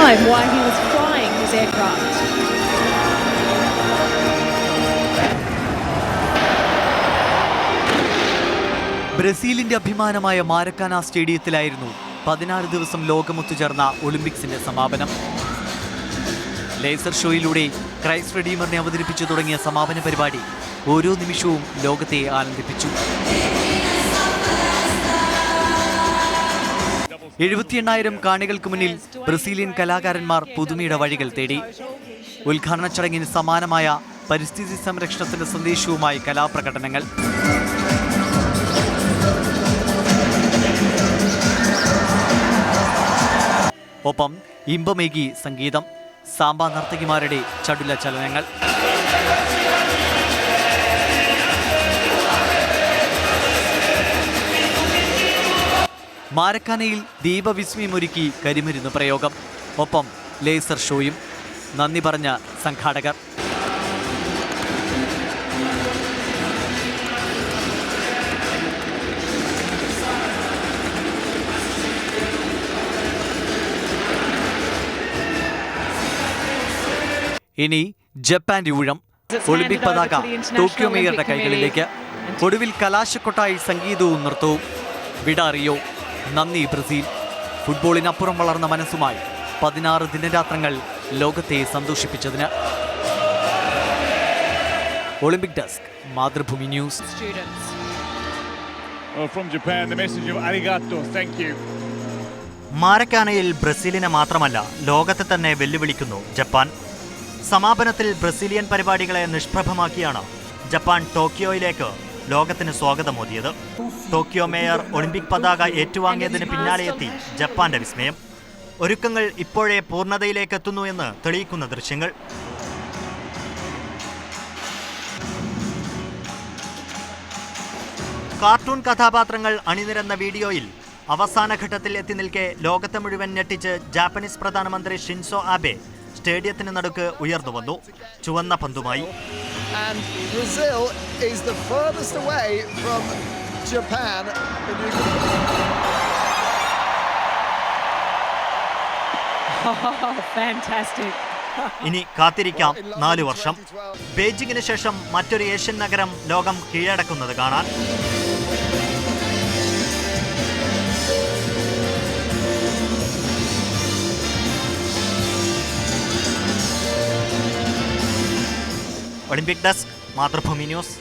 time while he was flying his aircraft. ബ്രസീലിന്റെ അഭിമാനമായ Maracana സ്റ്റേഡിയത്തിലായിരുന്നു 16 ദിവസം ലോകമൊത്തുചേർന്ന ഒളിമ്പിക്സിന്റെ സമാപനം. ലേസർ ഷോയിലൂടെ ക്രൈസ്റ്റ് റെഡീമറിനെ അവതരിപ്പിച്ചു തുടങ്ങിയ സമാപന പരിപാടി ഓരോ നിമിഷവും ലോകത്തെ ആനന്ദിപ്പിച്ചു. 78,000 കാണികൾക്ക് മുന്നിൽ ബ്രസീലിയൻ കലാകാരന്മാർ പുതുമയുടെ വഴികൾ തേടി. ഉദ്ഘാടന ചടങ്ങിന് സമാനമായ പരിസ്ഥിതി സംരക്ഷണത്തിന്റെ സന്ദേശവുമായി കലാപ്രകടനങ്ങൾ. ഒപ്പം ഇമ്പമേകി സംഗീതം, സാമ്പ നർത്തകിമാരുടെ ചടുല ചലനങ്ങൾ. മാരക്കാനയിൽ ദീപവിസ്മയമൊരുക്കി കരിമരുന്ന് പ്രയോഗം, ഒപ്പം ലേസർ ഷോയും. നന്ദി പറഞ്ഞ സംഘാടകർ. ഇനി ജപ്പാന്റെ ഊഴം. ഒളിമ്പിക് പതാക ടോക്കിയോ മേയറുടെ കൈകളിലേക്ക്. ഒടുവിൽ കലാശക്കൊട്ടായി സംഗീതവും നൃത്തവും. വിട അറിയോ, നന്ദി ബ്രസീൽ. ഫുട്ബോളിനപ്പുറം വളർന്ന മനസ്സുമായി 16 ദിനരാത്രങ്ങൾ ലോകത്തെ സന്തോഷിപ്പിച്ചതിന്. Olympic desk, Mathrubhumi news. മാരക്കാനയിൽ ബ്രസീലിനെ മാത്രമല്ല ലോകത്തെ തന്നെ വെല്ലുവിളിക്കുന്നു ജപ്പാൻ. സമാപനത്തിൽ ബ്രസീലിയൻ പരിപാടികളെ നിഷ്പ്രഭമാക്കിയാണ് ജപ്പാൻ ടോക്കിയോയിലേക്ക് ലോകത്തിന് സ്വാഗതമോദിയത്. ടോക്കിയോ മേയർ ഒളിമ്പിക് പതാക ഏറ്റുവാങ്ങിയതിന് പിന്നാലെയെത്തി ജപ്പാന്റെ വിസ്മയം. ഒരുക്കങ്ങൾ ഇപ്പോഴേ പൂർണ്ണതയിലേക്ക് എത്തുന്നു എന്ന് തെളിയിക്കുന്ന ദൃശ്യങ്ങൾ. കാർട്ടൂൺ കഥാപാത്രങ്ങൾ അണിനിരന്ന വീഡിയോയിൽ അവസാന ഘട്ടത്തിൽ എത്തി നിൽക്കെ ലോകത്തെ മുഴുവൻ ഞെട്ടിച്ച് ജാപ്പനീസ് പ്രധാനമന്ത്രി ഷിൻസോ ആബെ സ്റ്റേഡിയത്തിന് നടുക്ക് ഉയർന്നു വന്നു, ചുവന്ന പന്തുമായി. ഇനി കാത്തിരിക്കാം 4 വർഷം. ബെയ്ജിങ്ങിന് ശേഷം മറ്റൊരു ഏഷ്യൻ നഗരം ലോകം കീഴടക്കുന്നത് കാണാൻ. Olympic desk, Mathrubhumi news.